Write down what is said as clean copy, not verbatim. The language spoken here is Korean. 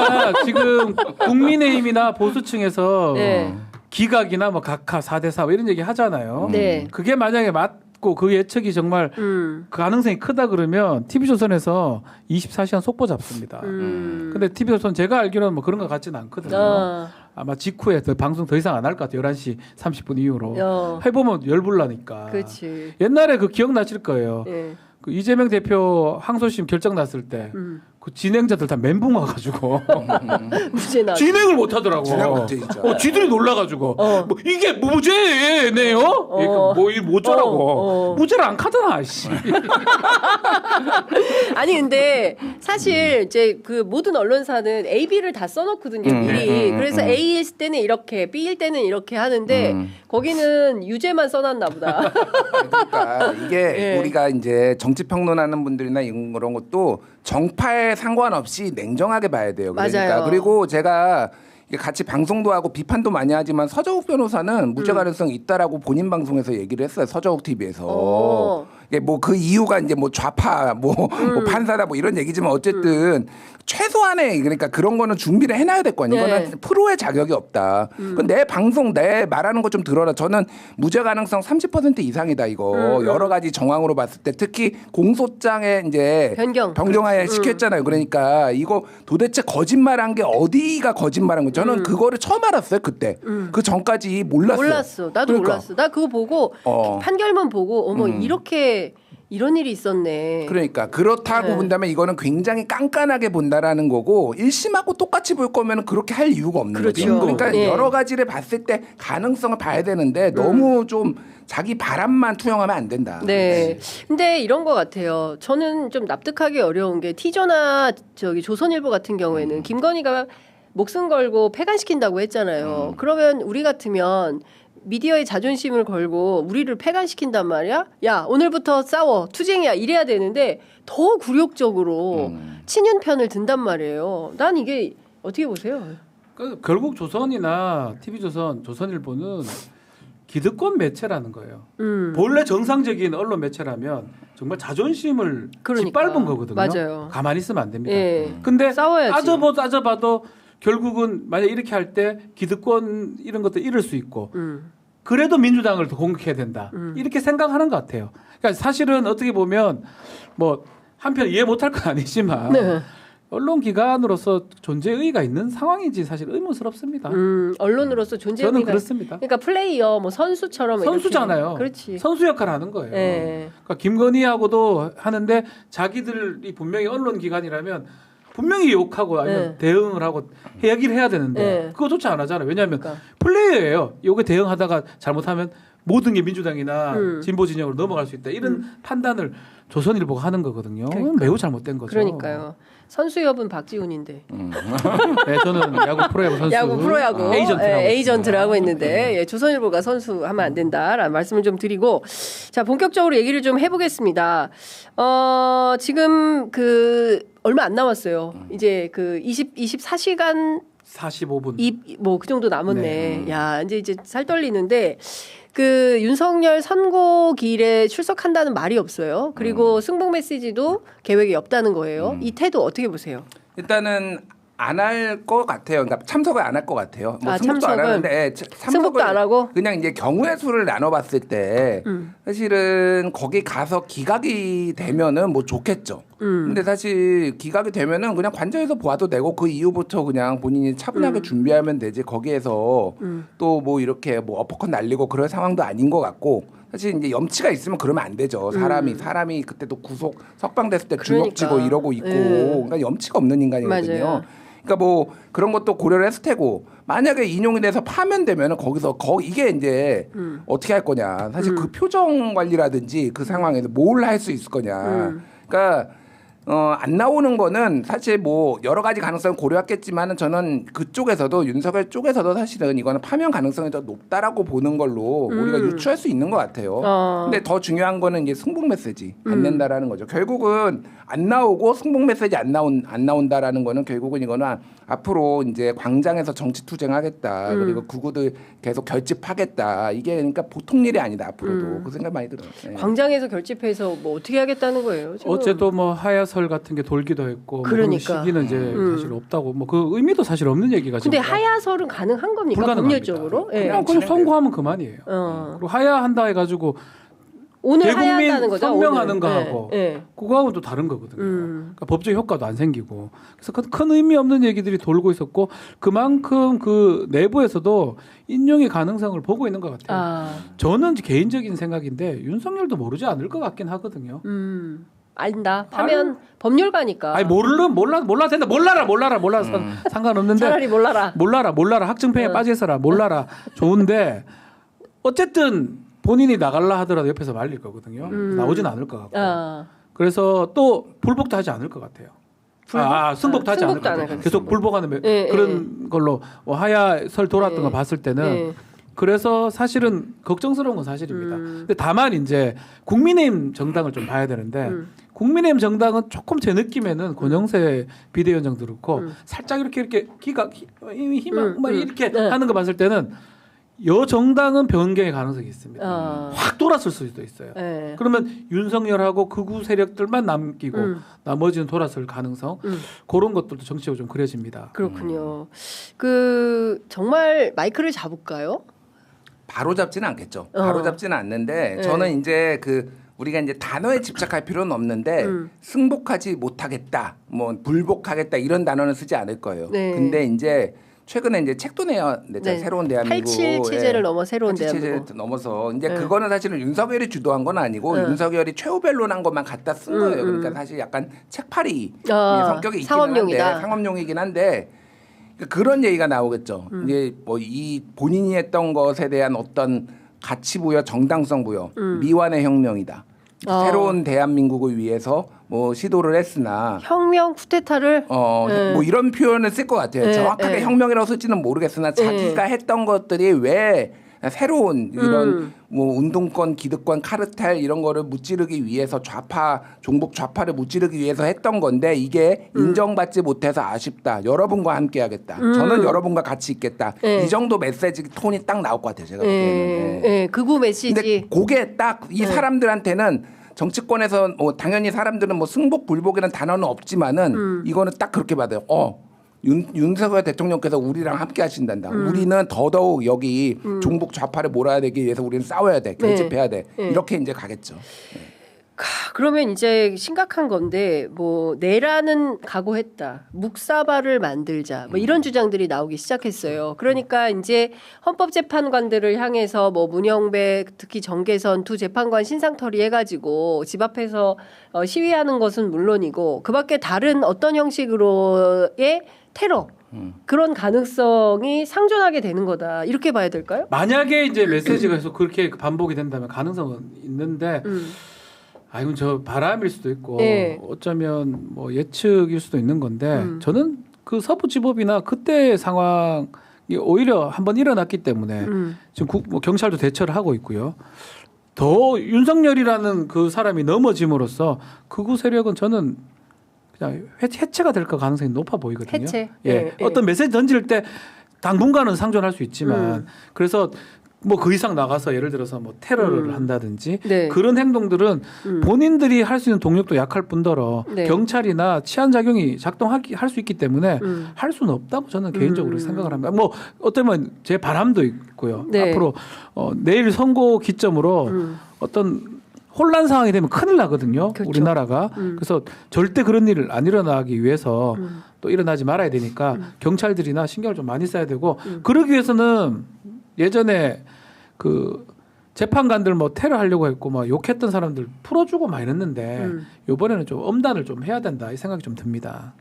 그러니까 지금 국민의힘이나 보수층에서 네. 기각이나 뭐 각하 4대4 이런 얘기 하잖아요. 네. 그게 만약에 맞고 그 예측이 정말 가능성이 크다 그러면 TV조선에서 24시간 속보 잡습니다. 근데 TV조선 제가 알기로는 뭐 그런 것 같지는 않거든요. 아마 직후에 방송 더 이상 안 할 것 같아요. 11시 30분 이후로. 해보면 열불나니까. 그렇지. 옛날에 그 기억나실 거예요. 예. 그 이재명 대표 항소심 결정 났을 때 그 진행자들 다 멘붕 와가지고 무죄나. 진행을 못 하더라고. 진행 못해, 진짜. 지들이 놀라가지고 뭐 이게 무죄네요. 뭐 어쩌라고 무죄를 안 카더나. 씨. 아니 근데 사실 이제 그 모든 언론사는 A, B를 다 써놓거든요 미리. 그래서 A일 때는 이렇게, B일 때는 이렇게 하는데 거기는 유죄만 써놨나 보다. 그러니까 이게 예. 우리가 이제 정치 평론하는 분들이나 이런 것도 정파에 상관없이 냉정하게 봐야 돼요. 그러니까 맞아요. 그리고 제가 이게 같이 방송도 하고 비판도 많이 하지만 서정욱 변호사는 무죄 가능성이 있다라고 본인 방송에서 얘기를 했어요. 서정욱 TV에서. 이게 뭐 그 이유가 이제 뭐 좌파 뭐 판사다 뭐 이런 얘기지만 어쨌든 최소한의 그러니까 그런 거는 준비를 해놔야 될 거 아니에요. 네. 이거는 프로의 자격이 없다. 내 방송 내 말하는 거 좀 들어라. 저는 무죄 가능성 30% 이상이다 이거. 여러 가지 정황으로 봤을 때 특히 공소장에 이제 변경하에 시켰잖아요. 그러니까 이거 도대체 거짓말한 게 어디가 거짓말한 거? 저는 그거를 처음 알았어요 그때. 그 전까지 몰랐어요. 몰랐어. 나도 그러니까. 몰랐어. 나 그거 보고 판결문 보고 어머 이렇게 이런 일이 있었네. 그러니까 그렇다고 네. 본다면 이거는 굉장히 깐깐하게 본다라는 거고 1심하고 똑같이 볼 거면 그렇게 할 이유가 없는 그렇죠. 거죠. 그러니까 네. 여러 가지를 봤을 때 가능성을 봐야 되는데 너무 좀 자기 바람만 투영하면 안 된다. 네. 근데 이런 것 같아요. 저는 좀 납득하기 어려운 게 티저나 저기 조선일보 같은 경우에는 김건희가 목숨 걸고 폐간시킨다고 했잖아요. 그러면 우리 같으면 미디어의 자존심을 걸고 우리를 폐간시킨단 말이야. 야 오늘부터 싸워 투쟁이야 이래야 되는데 더 굴욕적으로 친윤 편을 든단 말이에요. 난 이게 어떻게 보세요? 그러니까 결국 조선이나 TV조선, 조선일보는 기득권 매체라는 거예요. 본래 정상적인 언론 매체라면 정말 자존심을 그러니까. 짓밟은 거거든요. 맞아요. 가만히 있으면 안 됩니다. 예. 근데 싸워야지. 따져봐도 결국은 만약 이렇게 할 때 기득권 이런 것도 잃을 수 있고 그래도 민주당을 더 공격해야 된다. 이렇게 생각하는 것 같아요. 그러니까 사실은 어떻게 보면 뭐 한편 이해 못할 건 아니지만 네. 언론기관으로서 존재 의의가 있는 상황인지 사실 의문스럽습니다. 언론으로서 존재 저는 의미가 그렇습니다. 그러니까 플레이어 뭐 선수처럼 선수잖아요. 이렇게. 그렇지. 선수 역할을 하는 거예요. 예. 그러니까 김건희하고도 하는데 자기들이 분명히 언론기관이라면 분명히 욕하고 아니면 네. 대응을 하고 얘기를 해야 되는데 네. 그거조차 안 하잖아요. 왜냐하면 그러니까. 플레이어예요. 요게 대응하다가 잘못하면 모든 게 민주당이나 진보 진영으로 넘어갈 수 있다. 이런 판단을 조선일보가 하는 거거든요. 그러니까. 매우 잘못된 거죠. 그러니까요. 선수협은 박지훈인데. 네, 저는 야구 프로야구 선수. 야구 프로야구 에이전트를 하고 있는데 예, 조선일보가 선수하면 안 된다라는 말씀을 좀 드리고 자 본격적으로 얘기를 좀 해보겠습니다. 지금 그 얼마 안 남았어요. 이제 그 24시간 45분. 뭐 그 정도 남았네. 네. 야 이제 살 떨리는데 그 윤석열 선고길에 출석한다는 말이 없어요. 그리고 승복 메시지도 계획이 없다는 거예요. 이 태도 어떻게 보세요? 일단은 안 할 것 같아요. 그러니까 참석을 안 할 것 같아요. 뭐 승복도 안 참석은? 하는데 승복도 안 하고? 그냥 이제 경우의 수를 나눠봤을 때 사실은 거기 가서 기각이 되면은 뭐 좋겠죠. 근데 사실 기각이 되면은 그냥 관저에서 보아도 되고 그 이후부터 그냥 본인이 차분하게 준비하면 되지 거기에서 또 뭐 이렇게 뭐 어퍼컷 날리고 그럴 상황도 아닌 것 같고 사실 이제 염치가 있으면 그러면 안 되죠. 사람이 그때도 구속 석방됐을 때 주먹쥐고 그러니까. 이러고 있고 그러니까 염치가 없는 인간이거든요. 맞아요. 그러니까 뭐 그런 것도 고려를 했을 테고 만약에 인용이 돼서 파면되면은 거기서 이게 이제 어떻게 할 거냐. 사실 그 표정 관리라든지 그 상황에서 뭘 할 수 있을 거냐. 그러니까 안 나오는 거는 사실 뭐 여러 가지 가능성을 고려했겠지만은 저는 그쪽에서도 윤석열 쪽에서도 사실은 이거는 파면 가능성이 더 높다라고 보는 걸로 우리가 유추할 수 있는 것 같아요. 근데 더 중요한 거는 이제 승복 메시지 안 낸다라는 거죠. 결국은 안 나오고 승복 메시지 안 나온다라는 거는 결국은 이거는 앞으로 이제 광장에서 정치 투쟁하겠다. 그리고 구구들 계속 결집하겠다. 이게 그러니까 보통 일이 아니다 앞으로도 그 생각 많이 들어요. 네. 광장에서 결집해서 뭐 어떻게 하겠다는 거예요? 지금? 어제도 뭐 하야 하야설 같은 게 돌기도 했고 그러니까. 뭐 그런 시기는 이제 사실 없다고 뭐 그 의미도 사실 없는 얘기가 근데 지금 하야설은 가능한 겁니까? 불가능합니다. 법률적으로? 예. 그냥 선고하면 그만이에요. 그리고 하야한다 해가지고 오늘 대국민 하야한다는 거죠. 선명하는 오늘. 거하고 예. 그거하고는 또 다른 거거든요. 그러니까 법적 효과도 안 생기고 그래서 큰 의미 없는 얘기들이 돌고 있었고 그만큼 그 내부에서도 인용의 가능성을 보고 있는 것 같아요. 아. 저는 개인적인 생각인데 윤석열도 모르지 않을 것 같긴 하거든요. 안다. 하면 법률가니까. 아니 몰라 된다. 몰라라 상관없는데 차라리 몰라라. 학증평에 빠져 있어라. 몰라라. 좋은데 어쨌든 본인이 나갈라 하더라도 옆에서 말릴 거거든요. 나오진 않을 것 같고. 그래서 또 불복도 하지 않을 것 같아요. 승복도 하지 않을 것 같아요. 계속 불복하는 그런 걸로 하야설 돌았던 거 봤을 때는 그래서 사실은 걱정스러운 건 사실입니다. 근데 다만 이제 국민의힘 정당을 좀 봐야 되는데 국민의힘 정당은 조금 제 느낌에는 권영세 비대위원장도 그렇고 살짝 이렇게 희망 막 이렇게 하는 거 봤을 때는 여 정당은 변경의 가능성이 있습니다. 확 돌았을 수도 있어요. 그러면 윤석열하고 극우 세력들만 남기고 나머지는 돌았을 가능성 그런 것들도 정치적으로 좀 그려집니다. 그렇군요. 그 정말 마이크를 잡을까요? 바로 잡지는 않겠죠. 바로 잡지는 않는데 저는 이제 우리가 이제 단어에 집착할 필요는 없는데 승복하지 못하겠다, 뭐 불복하겠다 이런 단어는 쓰지 않을 거예요. 근데 이제 최근에 이제 책도 냈잖아요. 새로운 대한민국. 87 체제를 넘어 새로운 87 대한민국. 체제를 넘어서 이제 그거는 사실은 윤석열이 주도한 건 아니고 윤석열이 최후 변론한 것만 갖다 쓴 거예요. 그러니까 사실 약간 책팔이 성격이 있긴 상업용이다. 한데 상업용이긴 한데 그런 얘기가 나오겠죠. 이제 뭐 이 본인이 했던 것에 대한 어떤 가치 부여, 정당성 부여, 미완의 혁명이다. 새로운 대한민국을 위해서 뭐 시도를 했으나 혁명 쿠데타를 뭐 이런 표현을 쓸 것 같아요. 정확하게 혁명이라고 쓸지는 모르겠으나 자기가 했던 것들이 왜 새로운 이런 뭐 운동권, 기득권, 카르텔 이런 거를 무찌르기 위해서 종북 좌파를 무찌르기 위해서 했던 건데 이게 인정받지 못해서 아쉽다. 여러분과 함께하겠다. 저는 여러분과 같이 있겠다. 이 정도 메시지 톤이 딱 나올 것 같아요. 제가 보기에는. 극우 메시지. 근데 그게 딱 이 사람들한테는 정치권에서 당연히 사람들은 뭐 승복 불복이라는 단어는 없지만은 이거는 딱 그렇게 받아요. 윤석열 대통령께서 우리랑 함께 하신단다. 우리는 더더욱 여기 종북 좌파를 몰아내기 위해서 우리는 싸워야 돼. 결집해야 돼. 이렇게 이제 가겠죠. 그러면 이제 심각한 건데 뭐 내라는 각오했다. 묵사발을 만들자. 뭐 이런 주장들이 나오기 시작했어요. 그러니까 이제 헌법재판관들을 향해서 뭐 문영배 특히 정계선 두 재판관 신상털이 해가지고 집 앞에서 시위하는 것은 물론이고 그밖에 다른 어떤 형식으로의 테러 그런 가능성이 상존하게 되는 거다. 이렇게 봐야 될까요? 만약에 이제 메시지가 계속 그렇게 반복이 된다면 가능성은 있는데 이건 저 바람일 수도 있고 어쩌면 뭐 예측일 수도 있는 건데 저는 그 서부지법이나 그때 상황이 오히려 한번 일어났기 때문에 지금 뭐 경찰도 대처를 하고 있고요. 더 윤석열이라는 그 사람이 넘어짐으로써 극우 세력은 저는 그냥 해체가 될 가능성이 높아 보이거든요. 해체. 어떤 메시지 던질 때 당분간은 상존할 수 있지만 그래서 뭐 그 이상 나가서 예를 들어서 뭐 테러를 한다든지 그런 행동들은 본인들이 할 수 있는 동력도 약할 뿐더러 경찰이나 치안 작용이 할 수 있기 때문에 할 수는 없다고 저는 개인적으로 생각을 합니다. 뭐 어쩌면 제 바람도 있고요. 앞으로 내일 선고 기점으로 어떤 혼란 상황이 되면 큰일 나거든요. 그렇죠. 우리나라가. 그래서 절대 그런 일 안 일어나기 위해서 또 일어나지 말아야 되니까 경찰들이나 신경을 좀 많이 써야 되고 그러기 위해서는 예전에 그 재판관들 뭐 테러 하려고 했고 막 욕했던 사람들 풀어주고 막 이랬는데 이번에는 좀 엄단을 좀 해야 된다 이 생각이 좀 듭니다.